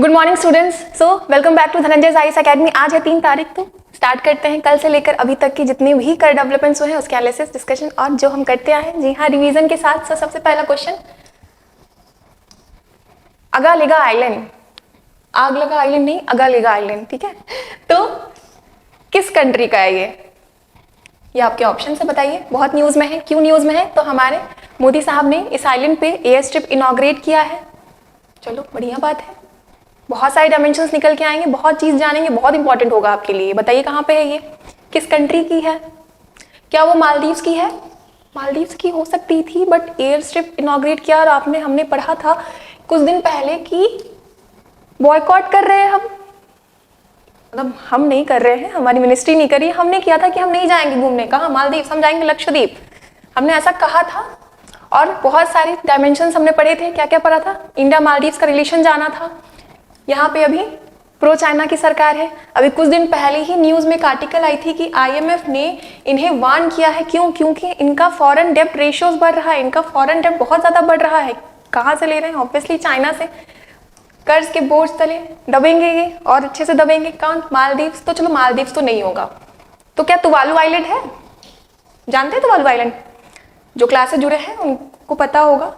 Good morning students. So welcome back to Dhananjay IAS Academy. आज है 3 तारीख, तो स्टार्ट करते हैं कल से लेकर अभी तक की जितनी भी करंट डेवलपमेंट्स हुए हैं उसके एनालिसिस डिस्कशन और जो हम करते आए हैं। जी हाँ, रिवीजन के साथ। सबसे पहला क्वेश्चन, अगालिगा आइलैंड, आग लगा आइलैंड नहीं, अगालिगा आइलैंड, ठीक है। तो किस कंट्री का है ये आपके ऑप्शन से बताइए। बहुत न्यूज में है। क्यों न्यूज में है? तो हमारे मोदी साहब ने इस आइलैंड पे एयर स्ट्रिप इनॉग्रेट किया है। चलो बढ़िया बात है। बहुत सारे डायमेंशंस निकल के आएंगे, बहुत चीज जानेंगे, बहुत इंपॉर्टेंट होगा आपके लिए। बताइए कहाँ पे है ये, किस कंट्री की है? क्या वो मालदीव्स की है? मालदीव्स की हो सकती थी, बट एयर स्ट्रिप इनॉग्रेट किया। और हमने पढ़ा था कुछ दिन पहले कि बॉयकॉट कर रहे हैं हम, मतलब हम नहीं कर रहे हैं, हमारी मिनिस्ट्री नहीं करी, हमने किया था कि हम नहीं जाएंगे घूमने। कहाँ? मालदीव्स, हम जाएंगे लक्षद्वीप, हमने ऐसा कहा था। और बहुत सारे डायमेंशंस हमने पढ़े थे। क्या क्या पढ़ा था? इंडिया मालदीव्स का रिलेशन जाना था। यहाँ पे अभी प्रो चाइना की सरकार है। अभी कुछ दिन पहले ही न्यूज में एक आर्टिकल आई थी कि आईएमएफ ने इन्हें वार्न किया है। क्यों? क्योंकि इनका फॉरेन डेब्ट रेशियोज बढ़ रहा है, इनका फॉरेन डेब्ट बहुत ज्यादा बढ़ रहा है। कहाँ से ले रहे हैं? ऑब्वियसली चाइना से। कर्ज के बोझ तले दबेंगे ये, और अच्छे से दबेंगे। कौन? मालदीव्स। तो चलो मालदीव्स तो नहीं होगा, तो क्या तुवालू आइलैंड है? जानते हैं तुवालू आइलैंड? जो क्लास से जुड़े हैं उनको पता होगा,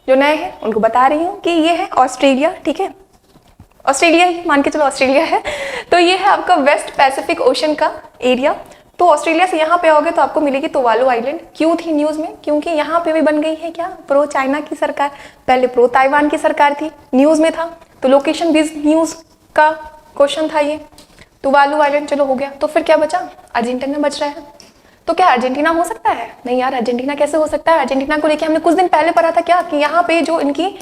जो नए हैं उनको बता रही हूँ कि ये है ऑस्ट्रेलिया, ठीक है। ऑस्ट्रेलिया ही मान के चलो, ऑस्ट्रेलिया है। तो ये है आपका वेस्ट पैसिफिक ओशन का एरिया। तो ऑस्ट्रेलिया से यहाँ पे आओगे तो आपको मिलेगी तुवालू आइलैंड। क्यों थी न्यूज में? क्योंकि यहाँ पे भी बन गई है क्या? प्रो चाइना की सरकार। पहले प्रो ताइवान की सरकार थी, न्यूज में था। तो लोकेशन बेस्ड न्यूज का क्वेश्चन था ये। तुवालू आइलैंड चलो हो गया। तो फिर क्या बचा? अर्जेंटीना बच रहा है। तो क्या अर्जेंटीना हो सकता है? नहीं यार, अर्जेंटीना कैसे हो सकता है? अर्जेंटीना को लेके हमने कुछ दिन पहले पढ़ा था क्या कि यहाँ पे जो इनकी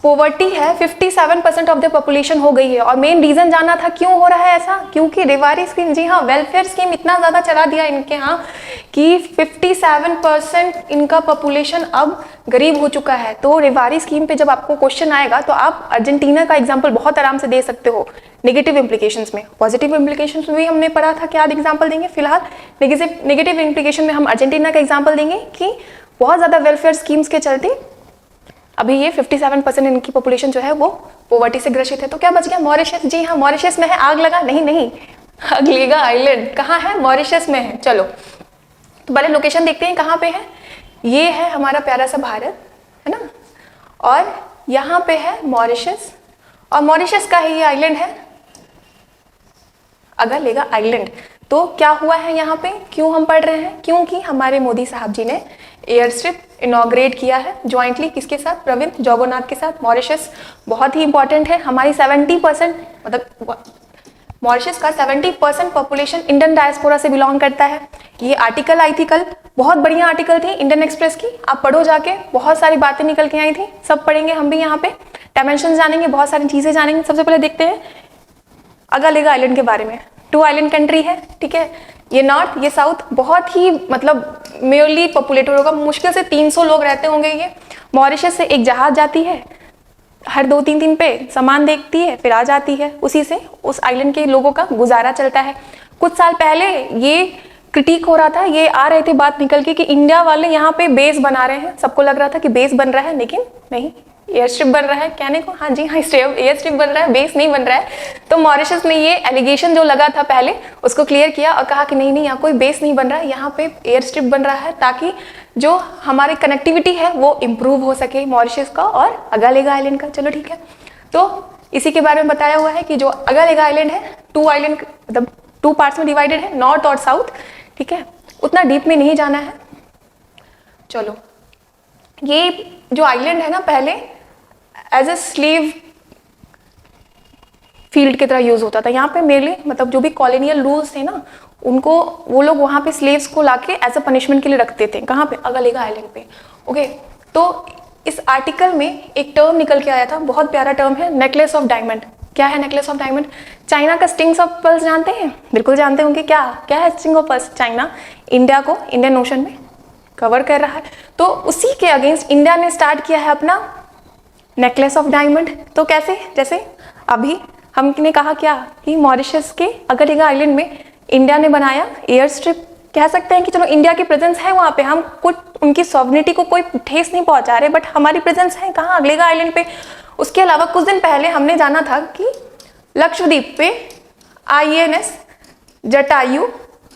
पॉवर्टी है 57% ऑफ द पॉपुलेशन हो गई है। और मेन रीजन जाना था क्यों हो रहा है ऐसा? क्योंकि रिवारी स्कीम, जी हाँ, वेलफेयर स्कीम इतना ज्यादा चला दिया इनके यहाँ कि 57% इनका पॉपुलेशन अब गरीब हो चुका है। तो रिवारी स्कीम पे जब आपको क्वेश्चन आएगा तो आप अर्जेंटीना का एग्जाम्पल बहुत आराम से दे सकते हो। नेगेटिव इंप्लीकेशंस में, पॉजिटिव इंप्लीकेशंस में भी हमने पढ़ा था। क्या एग्जाम्पल देंगे? फिलहाल नेगेटिव इंप्लीकेशन में हम अर्जेंटीना का एग्जाम्पल देंगे कि बहुत ज्यादा वेलफेयर स्कीम्स के चलते अभी ये 57% इनकी पॉपुलेशन जो है वो पॉवर्टी से ग्रसित है। तो क्या बच गया? मॉरिशस। जी हाँ, मॉरिशस में है आग लगा, नहीं, अगलिगा आइलैंड कहाँ है? मॉरिशस में है। चलो तो पहले लोकेशन देखते हैं कहाँ पे है। ये है हमारा प्यारा सा भारत, है ना, और यहाँ पे है मॉरिशस, और मॉरिशस का ही ये आइलैंड है अगलिगा आइलैंड। तो क्या हुआ है यहाँ पे? क्यों हम पढ़ रहे हैं? क्योंकि हमारे मोदी साहब जी ने एयर स्ट्रिप इनॉग्रेट किया है ज्वाइंटली। किसके साथ? प्रविंद जगन्नाथ के साथ। मॉरिशस बहुत ही इंपॉर्टेंट है। हमारी 70% मतलब मॉरिशस का 70% पॉपुलेशन इंडियन डायस्पोरा से बिलोंग करता है। ये आर्टिकल आई थी कल, बहुत बढ़िया आर्टिकल थी इंडियन एक्सप्रेस की, आप पढ़ो जाके, बहुत सारी बातें निकल के आई थी। सब पढ़ेंगे हम भी यहाँ पे, डायमेंशन जानेंगे, बहुत सारी चीजें जानेंगे। सबसे पहले देखते हैं अगालिगा आइलैंड के बारे में। 2 आइलैंड कंट्री है, ठीक है। ये नॉर्थ, ये साउथ, बहुत ही मतलब मेयरली पॉपुलेटेड होगा। मुश्किल से 300 लोग रहते होंगे। ये मॉरिशस से एक जहाज जाती है, हर 2-3 दिन पे सामान देखती है, फिर आ जाती है। उसी से उस आइलैंड के लोगों का गुजारा चलता है। कुछ साल पहले ये क्रिटिक हो रहा था, ये आ रहे थे बात निकल के कि इंडिया वाले यहाँ पे बेस बना रहे हैं। सबको लग रहा था कि बेस बन रहा है, लेकिन नहीं, एयर स्ट्रिप बन रहा है। कहने को हाँ जी हाँ, एयर स्ट्रिप बन रहा है, बेस नहीं बन रहा है। तो मॉरिशस ने ये एलिगेशन जो लगा था पहले उसको क्लियर किया और कहा कि नहीं, यहाँ कोई बेस नहीं बन रहा है, यहाँ पे एयर स्ट्रिप बन रहा है ताकि जो हमारी कनेक्टिविटी है वो इम्प्रूव हो सके मॉरिशस का और अगालिगा आइलैंड का। चलो ठीक है, तो इसी के बारे में बताया हुआ है कि जो अगालिगा आइलैंड है 2 आइलैंड मतलब 2 पार्ट्स में डिवाइडेड है, नॉर्थ और साउथ, ठीक है। उतना डीप में नहीं जाना है। चलो, ये जो आइलैंड है ना पहले एज ए स्लेव फील्ड की तरह यूज होता था। यहाँ पे मेनली मतलब जो भी कॉलोनियल रूल्स थे ना, उनको वो लोग वहाँ पे स्लेव्स को लाके एज अ पनिशमेंट के लिए रखते थे। कहाँ पे? अगालिगा आइलैंड पे। ओके, तो इस आर्टिकल में एक टर्म निकल के आया था, बहुत प्यारा टर्म है, नेकलेस ऑफ डायमंड। क्या है नेकलेस ऑफ डायमंड? चाइना का स्टिंग्स ऑफ पर्ल्स जानते हैं? बिल्कुल जानते होंगे। क्या है sting of pearls? China India को इंडियन ओशन में कवर कर रहा है, तो उसी के अगेंस्ट इंडिया ने स्टार्ट किया है अपना नेकलेस ऑफ डायमंड। तो कैसे? जैसे अभी हमने कहा क्या कि मॉरिशस के अगालिगा आइलैंड में इंडिया ने बनाया एयर स्ट्रिप। कह सकते हैं कि चलो इंडिया की प्रेजेंस है वहाँ पे, हम कुछ उनकी सॉवरेनिटी को कोई ठेस नहीं पहुंचा रहे, बट हमारी प्रेजेंस है कहाँ? अगालिगा आइलैंड पे। उसके अलावा कुछ दिन पहले हमने जाना था कि लक्षद्वीप पे INS जटायु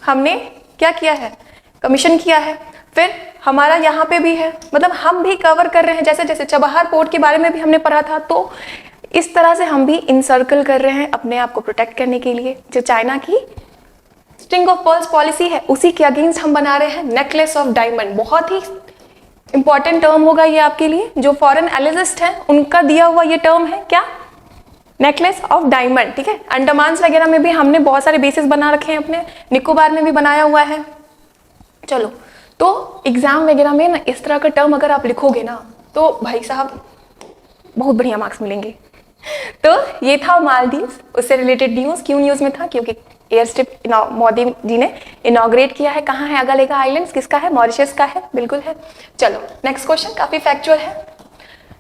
हमने क्या किया है, कमीशन किया है। फिर हमारा यहाँ पे भी है, मतलब हम भी कवर कर रहे हैं। जैसे जैसे चबहार पोर्ट के बारे में भी हमने पढ़ा था, तो इस तरह से हम भी इनसर्कल कर रहे हैं अपने आप को प्रोटेक्ट करने के लिए। जो चाइना की स्ट्रिंग ऑफ पर्ल्स पॉलिसी है उसी के अगेंस्ट हम बना रहे हैं नेकलेस ऑफ डायमंड। बहुत ही इंपॉर्टेंट टर्म होगा ये आपके लिए। जो फॉरेन एनालिस्ट हैं उनका दिया हुआ ये टर्म है क्या, नेकलेस ऑफ डायमंड। ठीक है, अंडमान वगैरह में भी हमने बहुत सारे बेसिस बना रखे हैं, अपने निकोबार में भी बनाया हुआ है। चलो, तो एग्जाम वगैरह में ना इस तरह का टर्म अगर आप लिखोगे ना तो भाई साहब बहुत बढ़िया मार्क्स मिलेंगे। तो ये था मालदीव्स, उससे रिलेटेड न्यूज। क्यों न्यूज में था, क्योंकि एयर स्ट्रिप मोदी जी ने इनॉग्रेट किया है। कहाँ है अगालेगा आइलैंड्स, किसका है, मॉरिशस का है, बिल्कुल है। चलो नेक्स्ट क्वेश्चन काफी फैक्चुअल है।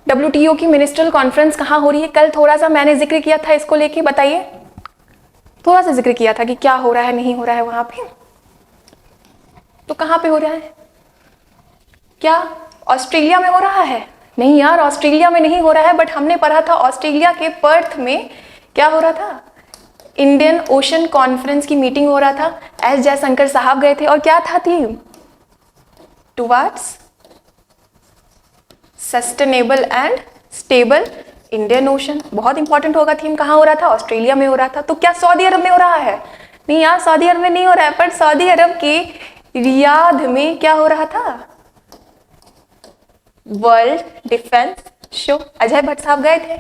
WTO की मिनिस्ट्रियल कॉन्फ्रेंस कहाँ हो रही है? कल थोड़ा सा मैंने जिक्र किया था इसको लेके, बताइए, थोड़ा सा जिक्र किया था कि क्या हो रहा है नहीं हो रहा है वहां पे। तो कहाँ पे हो रहा है, क्या ऑस्ट्रेलिया में हो रहा है? नहीं यार, ऑस्ट्रेलिया में नहीं हो रहा है, बट हमने पढ़ा था ऑस्ट्रेलिया के पर्थ में क्या हो रहा था, इंडियन ओशन कॉन्फ्रेंस की मीटिंग हो रहा था। एस जयशंकर साहब गए थे और क्या था theme, towards sustainable and stable Indian ocean. बहुत इंपॉर्टेंट होगा थीम। कहाँ हो रहा था, ऑस्ट्रेलिया में हो रहा था। तो क्या सऊदी अरब में हो रहा है? नहीं यार, सऊदी अरब में नहीं हो रहा है, पर सऊदी अरब के रियाद में क्या हो रहा था, world defence show. Ajay Bhatt साहब गए थे।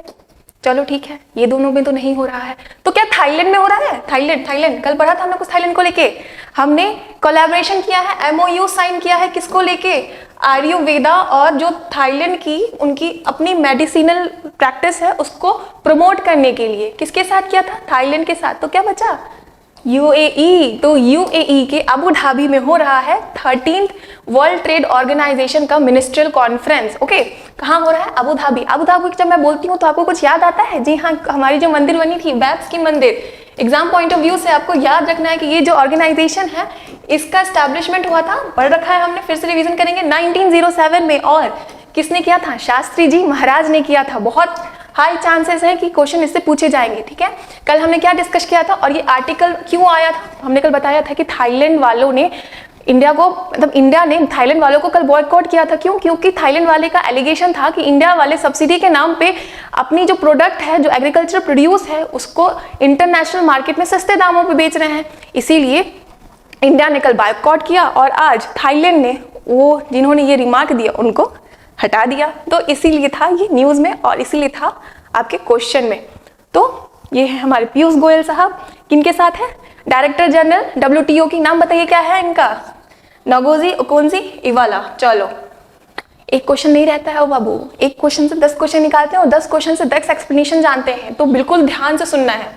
चलो ठीक है, ये दोनों में तो नहीं हो रहा है। तो क्या थाईलैंड में हो रहा है? थाईलैंड कल पढ़ा था हमने कुछ थाईलैंड को लेके। हमने कोलैबोरेशन किया है, MOU साइन किया है, किसको लेके, आयुर्वेदा, और जो थाईलैंड की उनकी अपनी मेडिसिनल प्रैक्टिस है उसको प्रमोट करने के लिए। किसके साथ किया था, थाईलैंड के साथ। तो क्या बचा, UAE। तो UAE के अबू धाबी में हो रहा है 13th वर्ल्ड ट्रेड ऑर्गेनाइजेशन का मिनिस्ट्रियल कॉन्फ्रेंस। ओके, कहाँ हो रहा है, अबू धाबी। अबू धाबी जब मैं बोलती हूँ तो आपको कुछ याद आता है? जी हाँ, हमारी जो मंदिर बनी थी, बैब्स की मंदिर। एग्जाम पॉइंट ऑफ व्यू से आपको याद रखना है कि ये जो ऑर्गेनाइजेशन है इसका एस्टैब्लिशमेंट हुआ था, पढ़ रखा है हमने, फिर से रिवीजन करेंगे, 1907 में। और किसने किया था, शास्त्री जी महाराज ने किया था। बहुत हाई चांसेस है कि क्वेश्चन इससे पूछे जाएंगे। ठीक है, कल हमने क्या डिस्कस किया था और ये आर्टिकल क्यों आया था, हमने कल बताया था कि थाईलैंड वालों ने इंडिया को, मतलब इंडिया ने थाईलैंड वालों को कल बॉयकॉट किया था। क्यों? क्योंकि थाईलैंड वाले का एलिगेशन था कि इंडिया वाले सब्सिडी के नाम पे अपनी जो प्रोडक्ट है, जो एग्रीकल्चर प्रोड्यूस है, उसको इंटरनेशनल मार्केट में सस्ते दामों पे बेच रहे हैं। इसीलिए इंडिया ने कल बॉयकॉट किया और आज थाईलैंड ने, वो जिन्होंने ये रिमार्क दिया उनको हटा दिया। तो इसीलिए था ये न्यूज में और इसीलिए था आपके क्वेश्चन में। तो ये है हमारे पीयूष गोयल साहब, किनके साथ है, डायरेक्टर जनरल WTO की। नाम बताइए क्या है इनका, नगोजी ओकोंजी इवाला। चलो, एक क्वेश्चन नहीं रहता है वो बाबू, एक क्वेश्चन से 10 क्वेश्चन निकालते हैं और 10 क्वेश्चन से 10 एक्सप्लेनेशन जानते हैं। तो बिल्कुल ध्यान से सुनना है।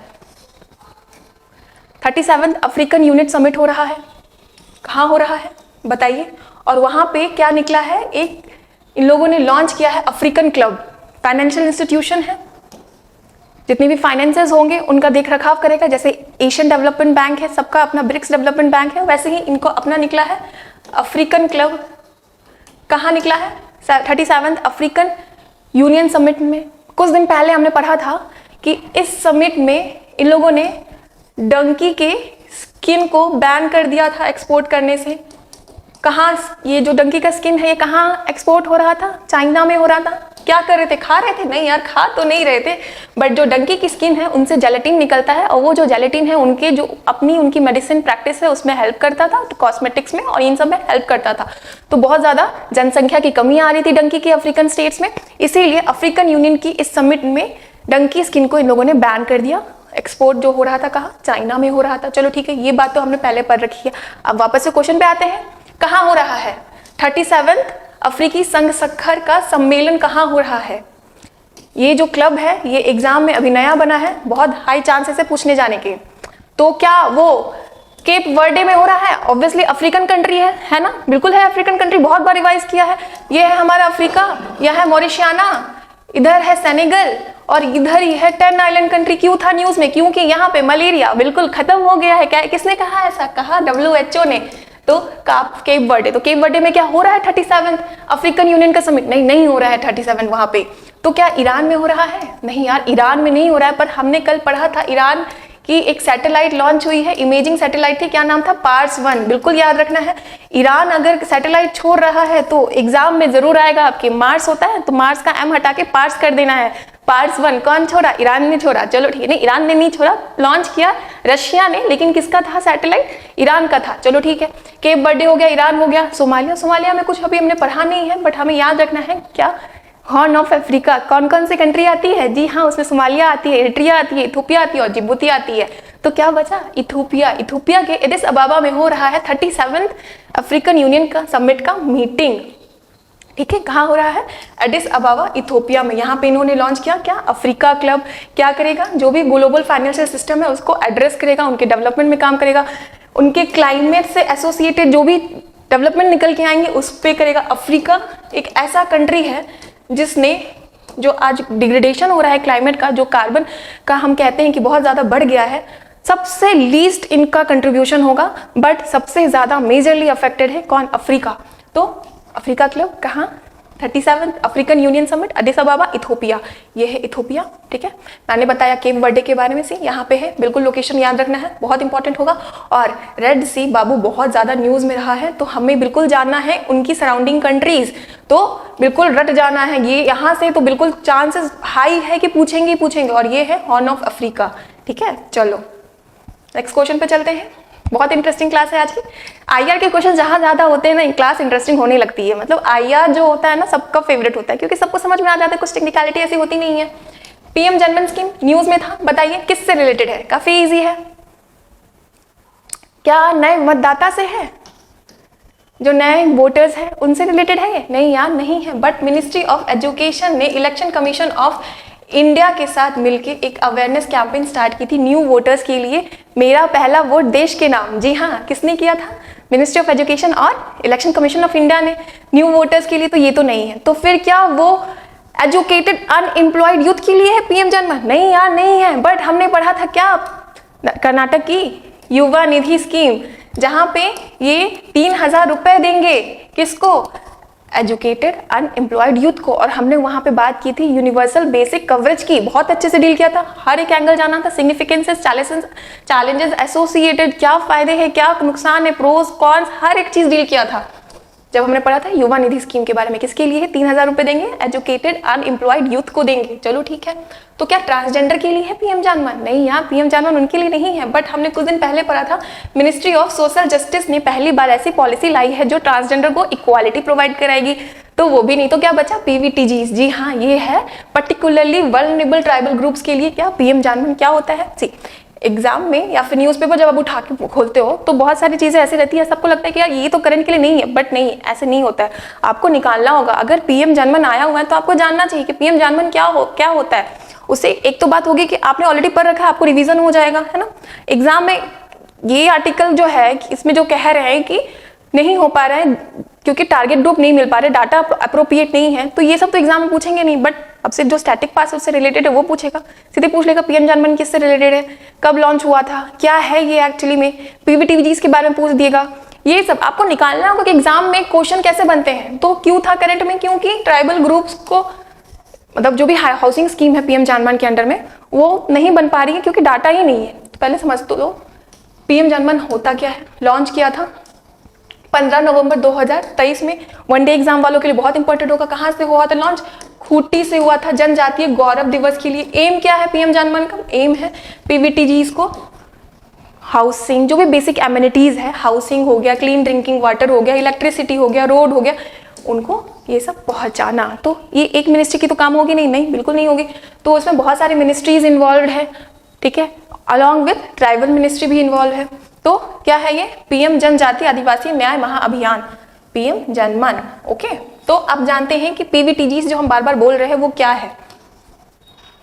37th अफ्रीकन यूनिट समिट हो रहा है, कहाँ हो रहा है बताइए। और वहां पे क्या निकला है, एक इन लोगों ने लॉन्च किया है अफ्रीकन क्लब। फाइनेंशियल इंस्टीट्यूशन है, जितने भी फाइनेंसेस होंगे उनका देख रखाव करेगा। जैसे एशियन डेवलपमेंट बैंक है, सबका अपना ब्रिक्स डेवलपमेंट बैंक है, वैसे ही इनको अपना निकला है अफ्रीकन क्लब। कहाँ निकला है, 37th अफ्रीकन यूनियन समिट में। कुछ दिन पहले हमने पढ़ा था कि इस समिट में इन लोगों ने डंकी के स्किन को बैन कर दिया था एक्सपोर्ट करने से। कहाँ, ये जो डंकी का स्किन है ये कहाँ एक्सपोर्ट हो रहा था, चाइना में हो रहा था। क्या कर रहे थे, खा रहे थे? नहीं यार, खा तो नहीं रहे थे, बट जो डंकी की स्किन है उनसे जेलेटिन निकलता है और वो जो जेलेटिन है उनके जो अपनी उनकी मेडिसिन प्रैक्टिस है उसमें हेल्प करता था, तो कॉस्मेटिक्स में और इन सब में हेल्प करता था। तो बहुत ज्यादा जनसंख्या की कमी आ रही थी डंकी की अफ्रीकन स्टेट्स में, इसीलिए अफ्रीकन यूनियन की इस समिट में डंकी स्किन को इन लोगों ने बैन कर दिया। एक्सपोर्ट जो हो रहा था कहाँ, चाइना में हो रहा था। चलो ठीक है, ये बात तो हमने पहले पढ़ रखी है। अब वापस से क्वेश्चन पे आते हैं, कहाँ हो रहा है 37th अफ्रीकी संघ सखर का सम्मेलन कहाँ हो रहा है। ये जो क्लब है ये एग्जाम में अभी नया बना है, बहुत हाई चांसेस है पूछने जाने के। तो क्या वो केप वर्डे में हो रहा है? ऑब्वियसली अफ्रीकन कंट्री है ना, बिल्कुल है अफ्रीकन कंट्री, बहुत बार रिवाइज किया है। ये है हमारा अफ्रीका, यह है मॉरिशियाना, इधर है सेनेगल और इधर ही है 10 आइलैंड कंट्री। क्यों था न्यूज में? क्योंकि यहाँ पे मलेरिया बिल्कुल खत्म हो गया है। क्या, किसने कहा ऐसा? कहा WHO ने। तो केप वर्डे, तो केप वर्डे में क्या हो रहा है 37th अफ्रीकन यूनियन का समिट? नहीं हो रहा है 37 वहां पे। तो क्या ईरान में हो रहा है? नहीं यार, ईरान में नहीं हो रहा है, पर हमने कल पढ़ा था ईरान की एक सैटेलाइट लॉन्च हुई है, इमेजिंग सैटेलाइट थी, क्या नाम था? पार्स 1, बिल्कुल याद रखना है। ईरान अगर सैटेलाइट छोड़ रहा है तो एग्जाम में जरूर आएगा आपके। मार्स होता है तो मार्स का एम हटा के पार्स कर देना है। पार्स 1 कौन छोड़ा? ईरान ने छोड़ा। चलो ठीक है, नहीं ईरान ने नहीं छोड़ा, लॉन्च किया रशिया ने, लेकिन किसका था सैटेलाइट? ईरान का था। चलो ठीक है, केप बर्डे हो गया, ईरान हो गया। सोमालिया में कुछ अभी हमने पढ़ा नहीं है, बट हमें याद रखना है क्या? Horn of Africa. कौन कौन सी कंट्री आती है? जी हाँ, उसमें सोमालिया आती है, एरिट्रिया आती है, इथोपिया आती है और जिबूती आती है। तो क्या बचा? इथोपिया। इथोपिया के एडिस अबाबा में हो रहा है 37th अफ्रीकन यूनियन का समिट का मीटिंग। ठीक है, कहाँ हो रहा है? एडिस अबाबा, इथोपिया में। यहाँ पे इन्होंने लॉन्च किया क्या? Africa club. क्या करेगा? जो भी ग्लोबल फाइनेंशियल सिस्टम है उसको एड्रेस करेगा, उनके डेवलपमेंट में काम करेगा, उनके क्लाइमेट से एसोसिएटेड जो भी डेवलपमेंट निकल के आएंगे उस पर करेगा। अफ्रीका एक ऐसा कंट्री है जिसने, जो आज डिग्रेडेशन हो रहा है क्लाइमेट का, जो कार्बन का हम कहते हैं कि बहुत ज़्यादा बढ़ गया है, सबसे लीस्ट इनका कंट्रीब्यूशन होगा, बट सबसे ज़्यादा मेजरली अफेक्टेड है कौन? अफ्रीका। तो अफ्रीका क्लब कहाँ? 37th African union summit, Aedes अबाबा, Ethiopia. ये है इथोपिया। ठीक है, मैंने बताया केप वर्डे के बारे में से, यहाँ पे है, बिल्कुल लोकेशन याद रखना है, बहुत इंपॉर्टेंट होगा। और रेड सी बाबू बहुत ज़्यादा न्यूज़ में रहा है, तो हमें बिल्कुल जानना है उनकी सराउंडिंग कंट्रीज, तो बिल्कुल रट जाना है ये। यहाँ से तो बिल्कुल चांसेस हाई है कि पूछेंगे। और ये है हॉर्न ऑफ अफ्रीका। ठीक है, चलो नेक्स्ट क्वेश्चन पे चलते हैं। बहुत इंटरेस्टिंग क्लास है आज की। आईआर के क्वेश्चन जहाँ ज्यादा होते हैं ना, क्लास इंटरेस्टिंग होने लगती है। मतलब आईआर जो होता है ना, सबका फेवरेट होता है, क्योंकि सबको समझ में आ जाता है, कुछ टेक्निकलिटी ऐसी होती नहीं है। पीएम जनमन स्कीम न्यूज में था, बताइए किससे रिलेटेड है? काफी इजी है। क्या नए मतदाता से है? जो नए वोटर्स हैं उनसे रिलेटेड है ये? नहीं यार, नहीं है। बट मिनिस्ट्री ऑफ एजुकेशन ने इलेक्शन कमीशन ऑफ इंडिया के साथ मिलकर एक अवेयरनेस कैंपेन स्टार्ट की थी न्यू वोटर्स के लिए। मेरा पहला वोट देश के नाम। जी हाँ, किसने किया था? मिनिस्ट्री ऑफ एजुकेशन और इलेक्शन कमीशन ऑफ इंडिया ने, न्यू वोटर्स के लिए। तो ये तो नहीं है। तो फिर क्या वो एजुकेटेड अनएम्प्लॉयड यूथ के लिए है पीएम जनमन? नहीं यार, नहीं है। बट हमने पढ़ा था क्या? कर्नाटक की युवा निधि स्कीम, जहां पे ये 3000 रुपए देंगे। किसको? एजुकेटेड अनएम्प्लॉयड यूथ को। और हमने वहां पे बात की थी यूनिवर्सल बेसिक कवरेज की, बहुत अच्छे से डील किया था, हर एक एंगल जाना था, सिग्निफिकेंसेस, चैलेंजेस एसोसिएटेड, क्या फायदे हैं, क्या नुकसान है, प्रोज कॉन्स, हर एक चीज डील किया था जब हमने पढ़ा था युवा निधि स्कीम के बारे में। किसके लिए है? 3000 रुपए देंगे, एजुकेटेड अनएम्प्लॉयड यूथ को देंगे। चलो ठीक है। तो क्या ट्रांसजेंडर के लिए है पीएम जनमन? नहीं यार, पीएम जनमन उनके लिए नहीं है। बट हमने कुछ दिन पहले पढ़ा था, मिनिस्ट्री ऑफ सोशल जस्टिस ने पहली बार ऐसी पॉलिसी लाई है जो ट्रांसजेंडर को इक्वालिटी प्रोवाइड कराएगी। तो वो भी नहीं। तो क्या बचा? पीवीटीजीज। जी हाँ, ये है पर्टिकुलरली वल्नरेबल ट्राइबल ग्रुप्स के लिए। क्या पीएम जनमन क्या होता है? सी एग्जाम में या फिर न्यूज़पेपर जब आप उठा के खोलते हो तो बहुत सारी चीजें ऐसी रहती है, सबको लगता है कि यार ये तो करंट के लिए नहीं है। बट नहीं, ऐसे नहीं होता है। आपको निकालना होगा। अगर पीएम जनमन आया हुआ है तो आपको जानना चाहिए कि पीएम जनमन क्या होता है। उससे एक तो बात होगी कि आपने ऑलरेडी पढ़ रखा है, आपको रिवीजन हो जाएगा, है ना। एग्जाम में ये आर्टिकल जो है, इसमें जो कह रहे हैं कि नहीं हो पा रहा है क्योंकि टारगेट ग्रुप नहीं मिल पा रहे, डाटा अप्रोप्रिएट नहीं है, तो ये सब तो एग्जाम में पूछेंगे नहीं। बट अब से जो स्टैटिक पास उससे रिलेटेड है वो पूछेगा, सीधे पूछ लेगा पीएम जनमन किससे रिलेटेड है, कब लॉन्च हुआ था, क्या है ये एक्चुअली में, पीवीटीजीज के बारे में पूछ दिएगा। ये सब आपको निकालना होगा कि एग्जाम में क्वेश्चन कैसे बनते हैं। तो क्यों था करंट में? क्योंकि ट्राइबल ग्रुप्स को, मतलब जो भी हाउसिंग स्कीम है पीएम जनमन के अंडर में, वो नहीं बन पा रही है क्योंकि डाटा ही नहीं है। तो पहले समझ तो लो पीएम जनमन होता क्या है। लॉन्च किया था 15 नवंबर 2023 में। वनडे एग्जाम वालों के लिए बहुत इंपॉर्टेंट होगा। कहाँ से हुआ था लॉन्च? खूंटी से हुआ था, जनजातीय गौरव दिवस के लिए। एम क्या है पीएम जनमन का? एम है पीवीटीजीज को हाउसिंग, जो भी बेसिक एमिनिटीज है, हाउसिंग हो गया, क्लीन ड्रिंकिंग वाटर हो गया, इलेक्ट्रिसिटी हो गया, रोड हो गया, उनको ये सब पहुंचाना। तो ये एक मिनिस्ट्री की तो काम होगी नहीं, बिल्कुल नहीं होगी। तो उसमें बहुत सारी मिनिस्ट्रीज इन्वॉल्व है। ठीक है, अलॉन्ग विथ ट्राइबल मिनिस्ट्री भी इन्वॉल्व है। तो क्या है ये? पीएम जनजातीय आदिवासी न्याय महाअभियान, पीएम जनमन। ओके, तो अब जानते हैं कि पीवीटीजीज जो हम बार बार बोल रहे हैं वो क्या है।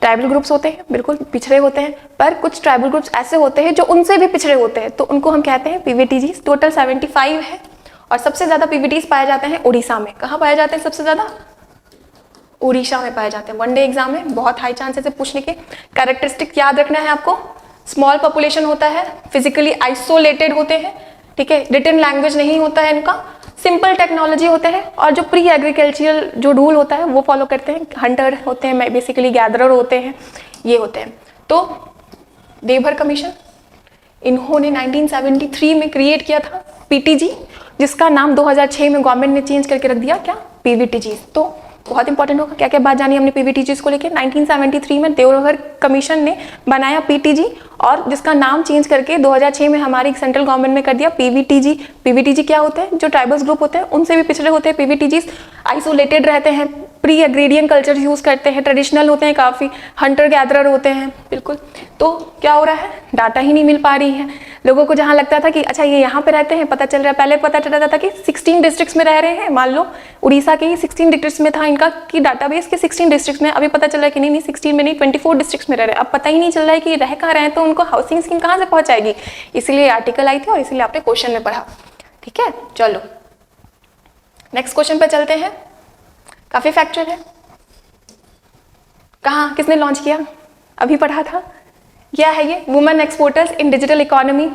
ट्राइबल ग्रुप्स होते हैं, बिल्कुल पिछड़े होते हैं, पर कुछ ट्राइबल ग्रुप्स ऐसे होते हैं जो उनसे भी पिछड़े होते हैं, तो उनको हम कहते हैं पीवीटीजीज। टोटल 75 है और सबसे ज्यादा पीवीटीज पाए जाते हैं उड़ीसा में। कहाँ पाए जाते हैं सबसे ज्यादा? उड़ीसा में पाए जाते हैं। वनडे एग्जाम में बहुत हाई चांसेस है पूछने के। कैरेक्टरिस्टिक याद रखना है आपको, स्मॉल पॉपुलेशन होता है, फिजिकली आइसोलेटेड होते हैं, ठीक है, रिटन लैंग्वेज नहीं होता है इनका, सिंपल टेक्नोलॉजी होते हैं और जो प्री एग्रीकल्चरल जो रूल होता है वो फॉलो करते हैं। हंटर होते हैं, बेसिकली गैदरर होते हैं, ये होते हैं। तो देवभर कमीशन इन्होंने 1973 में क्रिएट किया था पीटीजी, जिसका नाम 2006 में गवर्नमेंट ने चेंज करके रख दिया क्या, पीवीटीजी। तो बहुत इंपॉर्टेंट होगा, क्या क्या बात जानी हमने पीवीटीजी को लेके। 1973 में देवघर कमीशन ने बनाया पीटीजी और जिसका नाम चेंज करके 2006 में हमारी सेंट्रल गवर्नमेंट में कर दिया पीवीटीजी। पीवीटीजी क्या होते हैं, जो ट्राइबल्स ग्रुप होते हैं उनसे भी पिछड़े होते हैं पीवीटीजी, आइसोलेटेड रहते हैं, प्री एग्रीडियन कल्चर यूज करते हैं, ट्रेडिशनल होते हैं, काफी हंटर गैदरर होते हैं, बिल्कुल। तो क्या हो रहा है, डाटा ही नहीं मिल पा रही है लोगों को। जहां लगता था कि अच्छा ये यहाँ पे रहते हैं, पता चल रहा है, पहले पता चल रहा था कि 16 डिस्ट्रिक्ट्स में रह रहे हैं, मान लो उड़ीसा के ही 16 डिस्ट्रिक्ट्स में था इनका कि डाटाबेस के 16 डिस्ट्रिक्ट्स में, अभी पता चल रहा है कि नहीं 16 में नहीं 24 डिस्ट्रिक्ट्स में रह रहे हैं। अब पता ही नहीं चल रहा है कि रह कहाँ रहे हैं, तो उनको हाउसिंग स्कीम कहाँ से पहुंचाएगी। इसीलिए आर्टिकल आई थी और इसीलिए आपने क्वेश्चन में पढ़ा, ठीक है। चलो नेक्स्ट क्वेश्चन पे चलते हैं, काफी फैक्चुअल है। कहाँ, किसने लॉन्च किया, अभी पढ़ा था। क्या है ये, women exporters in digital economy.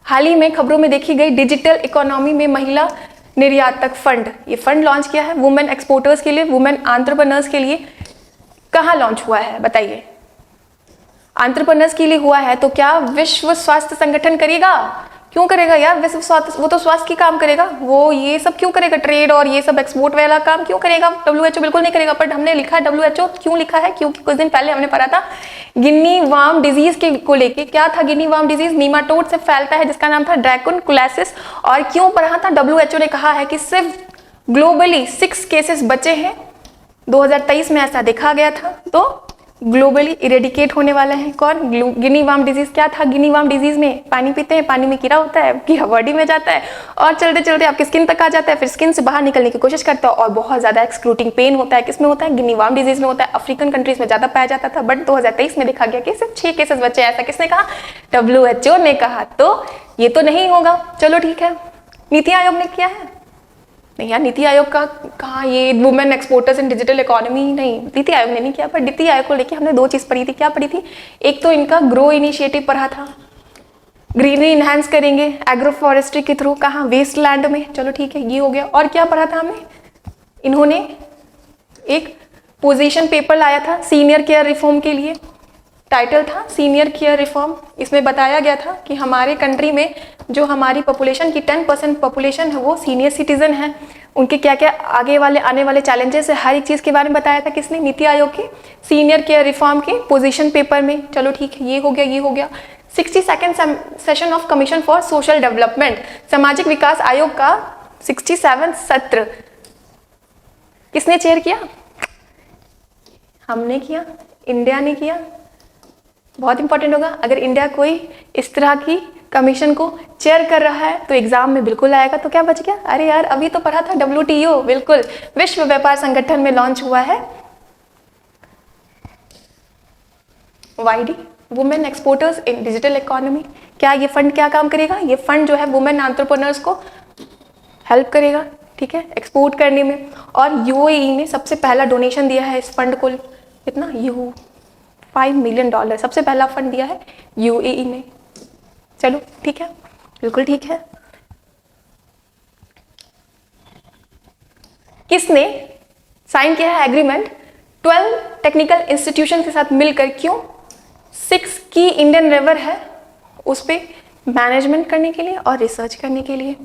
हाल ही में खबरों में देखी गई डिजिटल इकोनॉमी में महिला निर्यातक फंड, ये फंड लॉन्च किया है वुमेन एक्सपोर्टर्स के लिए, वुमेन एंटरप्रेन्योर्स के लिए। कहाँ लॉन्च हुआ है बताइए, एंटरप्रेन्योर्स के लिए हुआ है। तो क्या विश्व स्वास्थ्य संगठन करेगा, क्यों करेगा यार, विश्व स्वास्थ्य, वो तो स्वास्थ्य की काम करेगा, वो ये सब क्यों करेगा, ट्रेड और ये सब एक्सपोर्ट वाला काम क्यों करेगा। WHO बिल्कुल नहीं करेगा, बट हमने लिखा है WHO क्यों लिखा है, क्योंकि कुछ दिन पहले हमने पढ़ा था गिनी वार्म डिजीज के को लेके। क्या था गिनी वार्म डिजीज, नीमाटोड से फैलता है जिसका नाम था ड्रैकुनकुलेसिस। और क्यों पढ़ा था, WHO ने कहा है कि सिर्फ ग्लोबली 6 केसेस बचे हैं, 2023 में ऐसा देखा गया था। तो ग्लोबली इरेडिकेट होने वाला है कौन, गिनी वार्म डिजीज। क्या था गिनी वार्म डिजीज में, पानी पीते हैं, पानी में कीड़ा होता है, कीड़ा बॉडी में जाता है और चलते चलते आपकी स्किन तक आ जाता है, फिर स्किन से बाहर निकलने की कोशिश करता है और बहुत ज्यादा एक्सक्रूटिंग पेन होता है। किसमें होता है, गिनी वार्म डिजीज में होता है। अफ्रीकन कंट्रीज में ज्यादा पाया जाता था, बट 2023 में देखा गया कि सिर्फ 6 केसेस बचे। ऐसा किसने कहा, WHO ने कहा। तो ये तो नहीं होगा, चलो ठीक है। नीति आयोग ने किया है, नहीं यार नीति आयोग का कहा, ये women exporters in digital economy, नहीं नीति आयोग ने नहीं किया। पर नीति आयोग को लेके हमने 2 चीज पढ़ी थी। क्या पढ़ी थी, एक तो इनका ग्रो इनिशिएटिव पढ़ा था, ग्रीनरी इनहैंस करेंगे एग्रो फॉरेस्ट्री के थ्रू, कहाँ, वेस्ट लैंड में, चलो ठीक है ये हो गया। और क्या पढ़ा था हमने, इन्होंने एक पोजीशन पेपर लाया था सीनियर केयर रिफॉर्म के लिए, टाइटल था सीनियर केयर रिफॉर्म। इसमें बताया गया था कि हमारे कंट्री में जो हमारी पॉपुलेशन की 10% पॉपुलेशन है वो सीनियर सिटीजन है, उनके क्या क्या आगे वाले आने वाले चैलेंजेस है, हर एक चीज़ के बारे में बताया था किसने, नीति आयोग के सीनियर केयर रिफॉर्म के पोजीशन पेपर में। चलो ठीक है ये हो गया, ये हो गया। 62nd session of commission for social development, सामाजिक विकास आयोग का 67 सत्र किसने चेयर किया, हमने किया, इंडिया ने किया। बहुत इंपॉर्टेंट होगा, अगर इंडिया कोई इस तरह की कमीशन को चेयर कर रहा है तो एग्जाम में बिल्कुल आएगा। तो क्या बच गया, अरे यार अभी तो पढ़ा था WTO, बिल्कुल विश्व व्यापार संगठन में लॉन्च हुआ है YD, women exporters in digital economy. क्या ये फंड क्या काम करेगा, ये फंड जो है वुमेन एंटरप्रेन्योर्स को हेल्प करेगा, ठीक है, एक्सपोर्ट करने में। और UAE ने सबसे पहला डोनेशन दिया है इस फंड को, कितना, $5 मिलियन सबसे पहला फंड दिया है UAE ने। चलो ठीक है, बिल्कुल ठीक है। किसने साइन किया है एग्रीमेंट 12 टेक्निकल इंस्टीट्यूशन के साथ मिलकर, क्यों, 6 की इंडियन रिवर है उस पर मैनेजमेंट करने के लिए और रिसर्च करने के लिए।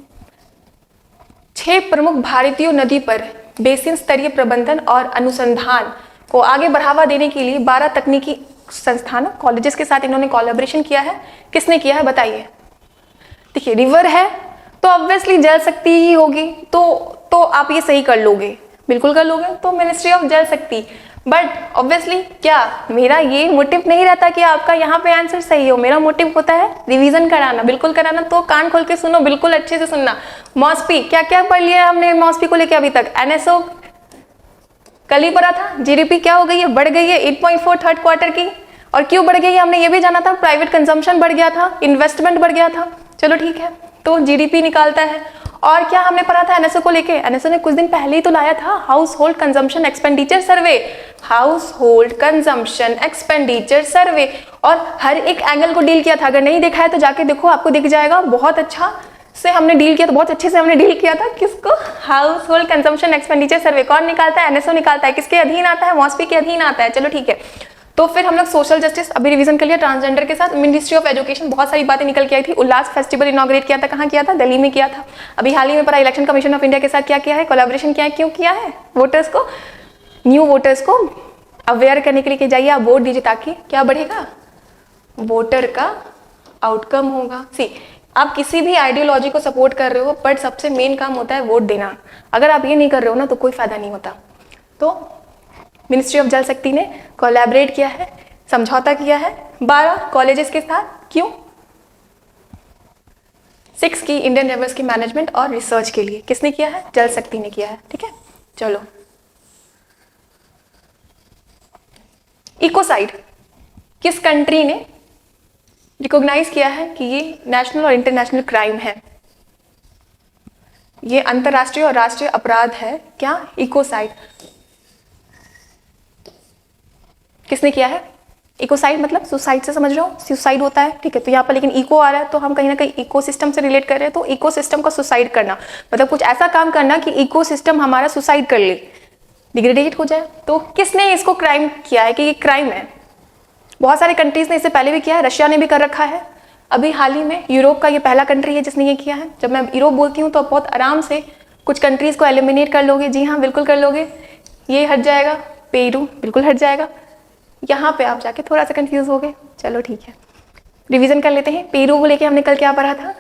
6 प्रमुख भारतीय नदी पर बेसिन स्तरीय प्रबंधन और अनुसंधान को आगे बढ़ावा देने के लिए 12 तकनीकी संस्थान कॉलेजेस के साथ इन्होंने कोलैबोरेशन किया है। किसने किया है बताइए। देखिए रिवर है तो ऑब्वियसली जल शक्ति ही होगी, तो आप ये सही कर लोगे, बिल्कुल कर लोगे, तो मिनिस्ट्री ऑफ जल शक्ति। बट ऑब्वियसली क्या, मेरा ये मोटिव नहीं रहता कि आपका यहाँ पे आंसर सही हो, मेरा मोटिव होता है रिवीजन कराना, बिल्कुल कराना। तो कान खोल के सुनो, बिल्कुल अच्छे से सुनना। मॉस्पी क्या क्या पढ़ लिया हमने मॉस्पी को लेके अभी तक, NSO कल ही पढ़ा था। GDP क्या हो गई है, बढ़ गई है 8.4 थर्ड क्वार्टर की। और क्यों बढ़ गई है हमने ये भी जाना था, प्राइवेट कंजम्पशन बढ़ गया था, इन्वेस्टमेंट बढ़ गया था। चलो ठीक है, तो GDP निकालता है। और क्या हमने पढ़ा था NSO को लेके, NSO ने कुछ दिन पहले ही तो लाया था हाउस होल्ड कंजम्पशन एक्सपेंडिचर सर्वे, हाउस होल्ड कंजम्पशन एक्सपेंडिचर सर्वे, और हर एक एंगल को डील किया था। अगर नहीं देखा है तो जाके देखो, आपको दिख जाएगा, बहुत अच्छा से हमने डील किया, तो बहुत अच्छे से हमने डील किया था। किसको? हाउस होल्ड कंजम्पशन एक्सपेंडिचर सर्वे कौन निकालता है? एनएसओ निकालता है। किसके अधीन आता है? मॉस्पी के अधीन आता है। चलो ठीक है, तो फिर हम लोग सोशल जस्टिस अभी रिवीजन कर लिया, ट्रांसजेंडर के साथ मिनिस्ट्री ऑफ एजुकेशन बहुत सारी बातें निकल के आई थी। उल्लास फेस्टिवल इनॉग्रेट किया था, कहाँ किया था? दिल्ली में किया था। अभी हाल ही में पड़ा इलेक्शन कमीशन ऑफ इंडिया के साथ क्या किया है? कोलैबोरेशन किया है। क्यों किया है? वोटर्स को, न्यू वोटर्स को अवेयर करने के लिए कि जाइए आप वोट दीजिए, ताकि क्या बढ़ेगा? वोटर का आउटकम होगा। सी, आप किसी भी आइडियोलॉजी को सपोर्ट कर रहे हो, बट सबसे मेन काम होता है वोट देना। अगर आप ये नहीं कर रहे हो ना, तो कोई फायदा नहीं होता। तो मिनिस्ट्री ऑफ जल शक्ति ने कोलैबोरेट किया है, समझौता किया है 12 कॉलेजेस के साथ। क्यों? 6 की इंडियन रिवर्स की मैनेजमेंट और रिसर्च के लिए। किसने किया है? जल शक्ति ने किया है। ठीक है, चलो। इकोसाइड किस कंट्री ने रिकॉग्नाइज किया है कि ये नेशनल और इंटरनेशनल क्राइम है? ये अंतरराष्ट्रीय और राष्ट्रीय अपराध है। क्या? इकोसाइड किसने किया है? इकोसाइड मतलब सुसाइड से समझ रहे हो, सुसाइड होता है। ठीक है, तो यहाँ पर लेकिन इको आ रहा है, तो हम कहीं ना कहीं इकोसिस्टम से रिलेट कर रहे हैं। तो इकोसिस्टम का सुसाइड करना मतलब कुछ ऐसा काम करना कि इकोसिस्टम हमारा सुसाइड कर ले, डिग्रेडेट हो जाए। तो किसने इसको क्राइम किया है कि ये क्राइम है? बहुत सारे कंट्रीज ने इससे पहले भी किया है, रशिया ने भी कर रखा है। अभी हाल ही में यूरोप का ये पहला कंट्री है जिसने ये किया है। जब मैं यूरोप बोलती हूँ तो आप बहुत आराम से कुछ कंट्रीज को एलिमिनेट कर लोगे। जी हाँ, बिल्कुल कर लोगे। ये हट जाएगा, पेरू बिल्कुल हट जाएगा। यहाँ पे आप जाके थोड़ा सा कंफ्यूज हो गए। चलो ठीक है, रिवीजन कर लेते हैं। पेरू को लेके हमने कल क्या पढ़ा था?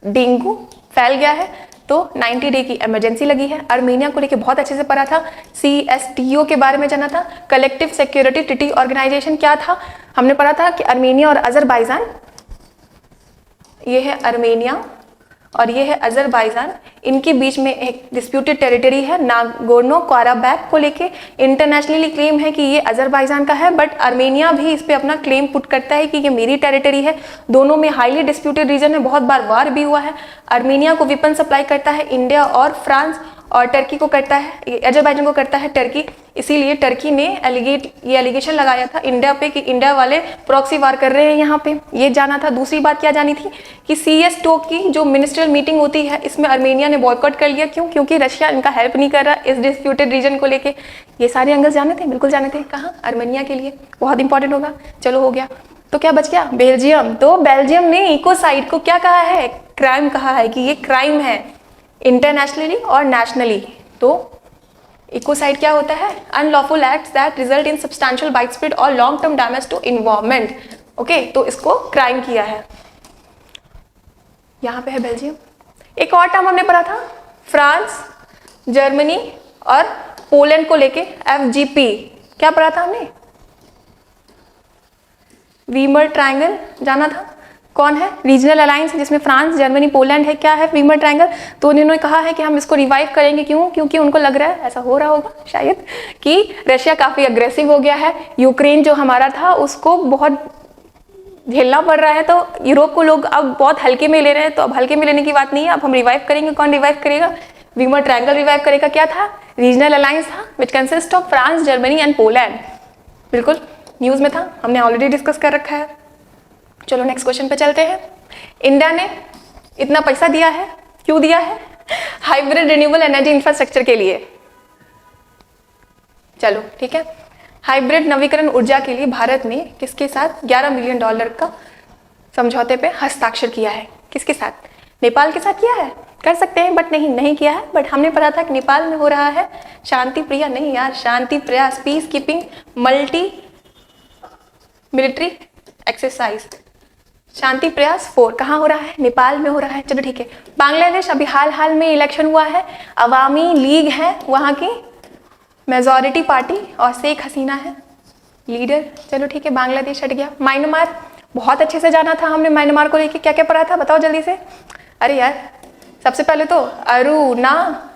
डेंगू फैल गया है तो 90 डे की इमरजेंसी लगी है। आर्मेनिया को लेके बहुत अच्छे से पढ़ा था। CSTO के बारे में जाना था, कलेक्टिव सिक्योरिटी ट्रीटी ऑर्गेनाइजेशन। क्या था? हमने पढ़ा था कि आर्मेनिया और अजरबैजान, ये है आर्मेनिया और ये है अजरबैजान, इनके बीच में एक डिस्प्यूटेड टेरिटरी है नागोर्नो काराबाख को लेके। इंटरनेशनली क्लेम है कि ये अजरबैजान का है, बट आर्मेनिया भी इस पे अपना क्लेम पुट करता है कि ये मेरी टेरिटरी है। दोनों में हाईली डिस्प्यूटेड रीजन है, बहुत बार वार भी हुआ है। आर्मेनिया को वेपन सप्लाई करता है इंडिया और फ्रांस, और टर्की को करता है, अजरबैजान को करता है टर्की। इसीलिए टर्की ने ये एलिगेशन लगाया था इंडिया पे कि इंडिया वाले प्रॉक्सी वार कर रहे हैं यहाँ पे। ये जाना था। दूसरी बात क्या जानी थी कि CSTO की जो मिनिस्ट्रियल मीटिंग होती है, इसमें आर्मेनिया ने बॉयकॉट कर लिया। क्यों? क्योंकि रशिया इनका हेल्प नहीं कर रहा इस डिस्प्यूटेड रीजन को लेके। ये सारे एंगल्स जाने थे, बिल्कुल जाने थे। कहाँ? आर्मेनिया के लिए बहुत इंपॉर्टेंट होगा। चलो हो गया। तो क्या बच गया? बेल्जियम। तो बेल्जियम ने इकोसाइड को क्या कहा है? क्राइम कहा है कि ये क्राइम है इंटरनेशनली और नेशनली। तो इकोसाइड क्या होता है? Unlawful acts that result in substantial widespread और long term damage to environment. Okay, तो इसको क्राइम किया है। यहाँ पे है बेल्जियम। एक और टर्म हमने पढ़ा था, फ्रांस, जर्मनी और पोलैंड को लेके FGP। क्या पढ़ा था हमने? वीमर ट्रायंगल जाना था। कौन है? रीजनल अलायंस जिसमें फ्रांस, जर्मनी, पोलैंड है। क्या है? Weimar triangle. तो उन्होंने कहा है कि हम इसको रिवाइव करेंगे। क्यों? क्योंकि उनको लग रहा है, ऐसा हो रहा होगा शायद, कि रशिया काफी अग्रेसिव हो गया है। यूक्रेन जो हमारा था उसको बहुत झेलना पड़ रहा है, तो यूरोप को लोग अब बहुत हल्के में ले रहे हैं। तो अब हल्के में लेने की बात नहीं है, अब हम रिवाइव करेंगे। कौन रिवाइव करेगा? वीमर ट्रायंगल रिवाइव करेगा। क्या था? रीजनल अलायंस था which consist of France, Germany and Poland. बिल्कुल न्यूज में था, हमने ऑलरेडी डिस्कस कर रखा है। चलो नेक्स्ट क्वेश्चन पे चलते हैं। इंडिया ने इतना पैसा दिया है, क्यों दिया है? हाइब्रिड रिन्यूएबल एनर्जी इंफ्रास्ट्रक्चर के लिए। चलो ठीक है, हाइब्रिड नवीकरण ऊर्जा के लिए भारत ने किसके साथ $11 मिलियन का समझौते पे हस्ताक्षर किया है? किसके साथ? नेपाल के साथ किया है। कर सकते हैं बट नहीं किया है। बट हमने पढ़ा था कि नेपाल में हो रहा है शांति प्रिया, नहीं यार, Shanti Prayas, peace keeping multi military exercise, Shanti Prayas 4 कहाँ हो रहा है? नेपाल में हो रहा है। चलो ठीक है। बांग्लादेश, अभी हाल में इलेक्शन हुआ है, अवामी लीग है वहाँ की मेजॉरिटी पार्टी और शेख हसीना है लीडर। चलो ठीक है, बांग्लादेश हट गया। म्यांमार, बहुत अच्छे से जाना था हमने म्यांमार को लेके। क्या क्या पढ़ा था बताओ जल्दी से। अरे यार, सबसे पहले तो अरुणा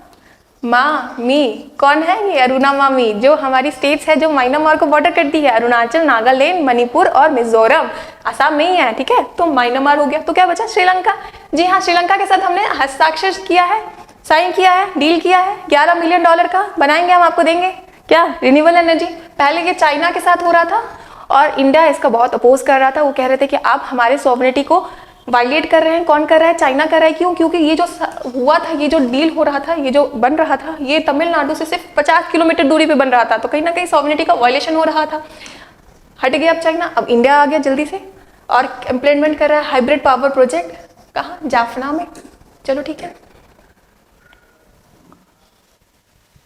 मामी, कौन है ये अरुणा मामी? जो हमारी स्टेट्स है जो म्यांमार को बॉर्डर करती है, अरुणाचल, नागालैंड, मणिपुर और मिजोरम। आसाम में ही है, ठीक है। तो म्यांमार हो गया। तो क्या बचा? श्रीलंका। जी हाँ, श्रीलंका के साथ हमने हस्ताक्षर किया है, साइन किया है, डील किया है। $11 मिलियन का बनाएंगे, हम आपको देंगे। क्या? Renewable energy. पहले ये चाइना के साथ हो रहा था और इंडिया इसका बहुत अपोज कर रहा था। वो कह रहे थे कि आप हमारे सॉवरेनिटी को वायलेट कर रहे हैं, कौन कर रहा है? चाइना कर रहा है। क्यों? क्योंकि ये जो हुआ था, ये जो डील हो रहा था, ये जो बन रहा था, ये तमिलनाडु से सिर्फ 50 किलोमीटर दूरी पे बन रहा था, तो कहीं ना कहीं सॉवरेनिटी का वायलेशन हो रहा था। हट गया अब चाइना, अब इंडिया आ गया जल्दी से और इम्प्लीमेंट कर रहा है हाइब्रिड पावर प्रोजेक्ट। कहाँ? जाफना में। चलो ठीक है,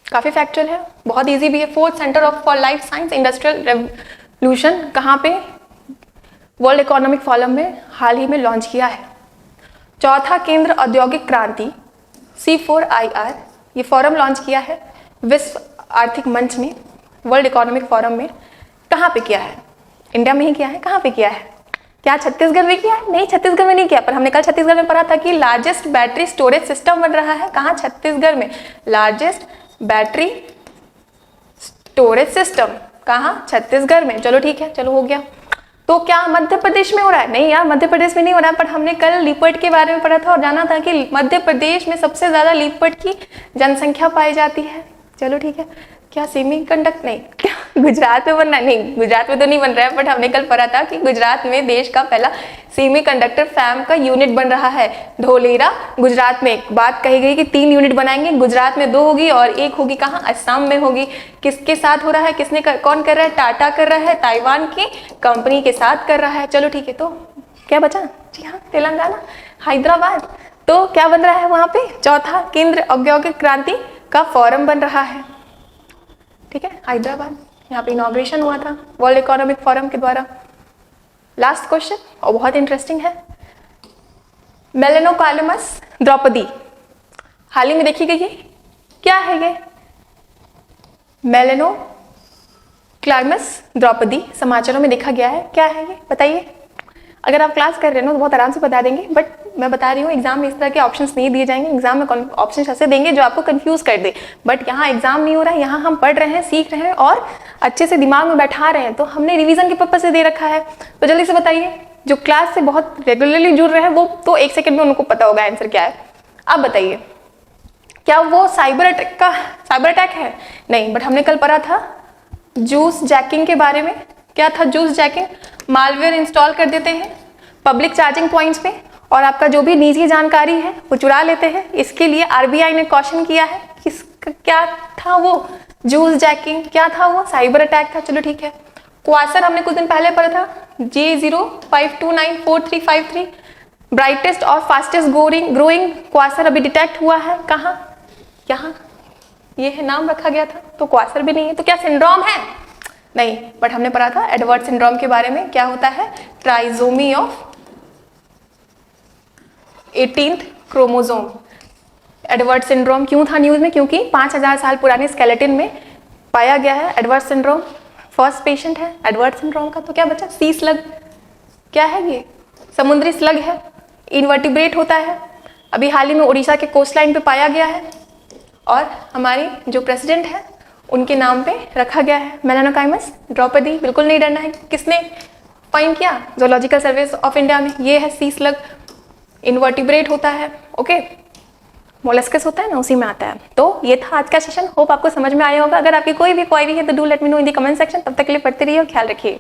काफी फैक्चुअल है, बहुत इजी भी है। 4th centre of for life science industrial revolution कहाँ पे? वर्ल्ड इकोनॉमिक फोरम में हाल ही में लॉन्च किया है। 4था केंद्र औद्योगिक क्रांति C4IR, ये फोरम लॉन्च किया है विश्व आर्थिक मंच में, वर्ल्ड इकोनॉमिक फोरम में। कहाँ पे किया है? इंडिया में ही किया है। कहाँ पे किया है? क्या छत्तीसगढ़ में किया है? नहीं, छत्तीसगढ़ में नहीं किया, पर हमने कल छत्तीसगढ़ में पढ़ा था कि लार्जेस्ट बैटरी स्टोरेज सिस्टम बन रहा है। कहाँ? छत्तीसगढ़ में। लार्जेस्ट बैटरी स्टोरेज सिस्टम कहाँ? छत्तीसगढ़ में। चलो ठीक है, चलो हो गया। तो क्या मध्य प्रदेश में हो रहा है? नहीं यार, मध्य प्रदेश में नहीं हो रहा है, पर हमने कल लीपर्ड के बारे में पढ़ा था और जाना था कि मध्य प्रदेश में सबसे ज्यादा लीपर्ड की जनसंख्या पाई जाती है। चलो ठीक है। क्या सेमीकंडक्टर? नहीं, क्या गुजरात में बन रहा है? नहीं, गुजरात में तो नहीं बन रहा है, बट हमने कल पढ़ा था कि गुजरात में देश का पहला सेमीकंडक्टर फैम का यूनिट बन रहा है। धोलेरा गुजरात में। बात कही गई कि 3 यूनिट बनाएंगे, गुजरात में 2 होगी और 1 होगी कहाँ? असम में होगी। किसके साथ हो रहा है? किसने कौन कर रहा है? टाटा कर रहा है, ताइवान की कंपनी के साथ कर रहा है। चलो ठीक है, तो क्या बचा? जी हाँ, तेलंगाना, हैदराबाद। तो क्या बन रहा है वहां पे? 4था केंद्र औद्योगिक क्रांति का फोरम बन रहा है। ठीक है, हैदराबाद, यहाँ पे इनॉग्रेशन हुआ था वर्ल्ड इकोनॉमिक फोरम के द्वारा। लास्ट क्वेश्चन और बहुत इंटरेस्टिंग है। मेलेनोकाइलमस द्रौपदी हाल ही में देखी गई है। क्या है ये? मेलेनोकाइलमस द्रौपदी समाचारों में देखा गया है। क्या है ये? बताइए। अगर आप क्लास कर रहे हो तो बहुत आराम से बता देंगे, बट मैं बता रही हूँ एग्जाम में इस तरह के ऑप्शंस नहीं दिए जाएंगे। एग्जाम में ऑप्शंस ऐसे देंगे जो आपको कंफ्यूज कर दे, बट यहाँ एग्जाम नहीं हो रहा है, यहाँ हम पढ़ रहे हैं, सीख रहे हैं और अच्छे से दिमाग में बैठा रहे हैं। तो हमने रिवीजन के पर्पज से दे रखा है। तो जल्दी से बताइए, जो क्लास से बहुत रेगुलरली जुड़ रहे हैं वो तो 1 सेकेंड में उनको पता होगा आंसर क्या है। अब बताइए, क्या वो साइबर अटैक है? नहीं, बट हमने कल पढ़ा था जूस जैकिंग के बारे में। क्या था जूस जैकिंग? मालवेयर इंस्टॉल कर देते हैं पब्लिक चार्जिंग पॉइंट्स पे और आपका जो भी निजी जानकारी है वो चुरा लेते हैं। इसके लिए आरबीआई ने कॉशन किया है। क्या था वो? Juice jacking. क्या था वो? साइबर अटैक था। चलो ठीक है। क्वासर हमने कुछ दिन पहले पढ़ा था, J05294353, ब्राइटेस्ट और फास्टेस्ट ग्रोइंग क्वासर अभी डिटेक्ट हुआ है। कहाँ? यहाँ ये है, नाम रखा गया था। तो क्वासर भी नहीं है, तो क्या सिंड्रोम है? नहीं, बट हमने पढ़ा था एडवर्ड सिंड्रोम के बारे में। क्या होता है? Trisomy of 18th chromosome. Edward syndrome क्यों था न्यूज में? क्योंकि 5000 साल पुराने स्केलेटन में पाया गया है एडवर्ड सिंड्रोम। फर्स्ट पेशेंट है एडवर्ड सिंड्रोम का। तो क्या बचा? सी स्लग। क्या है ये? समुद्री स्लग है, इनवर्टिब्रेट होता है। अभी हाल ही में उड़ीसा के कोस्ट लाइन पे पाया गया है और हमारी जो प्रेसिडेंट है उनके नाम पे रखा गया है मेलेनोकाइलमस द्रौपदी। बिल्कुल नहीं डरना है। किसने फाइंड किया? ज़ूलॉजिकल सर्वे ऑफ इंडिया में। ये है सी स्लग, इनवर्टिब्रेट होता है। ओके, मोलस्कस होता है ना, उसी में आता है। तो ये था आज का सेशन। होप आपको समझ में आया होगा। अगर आपकी कोई भी क्वेरी है तो do let me know in the comment section. तब तक के लिए पढ़ते रहिए और ख्याल रखिए।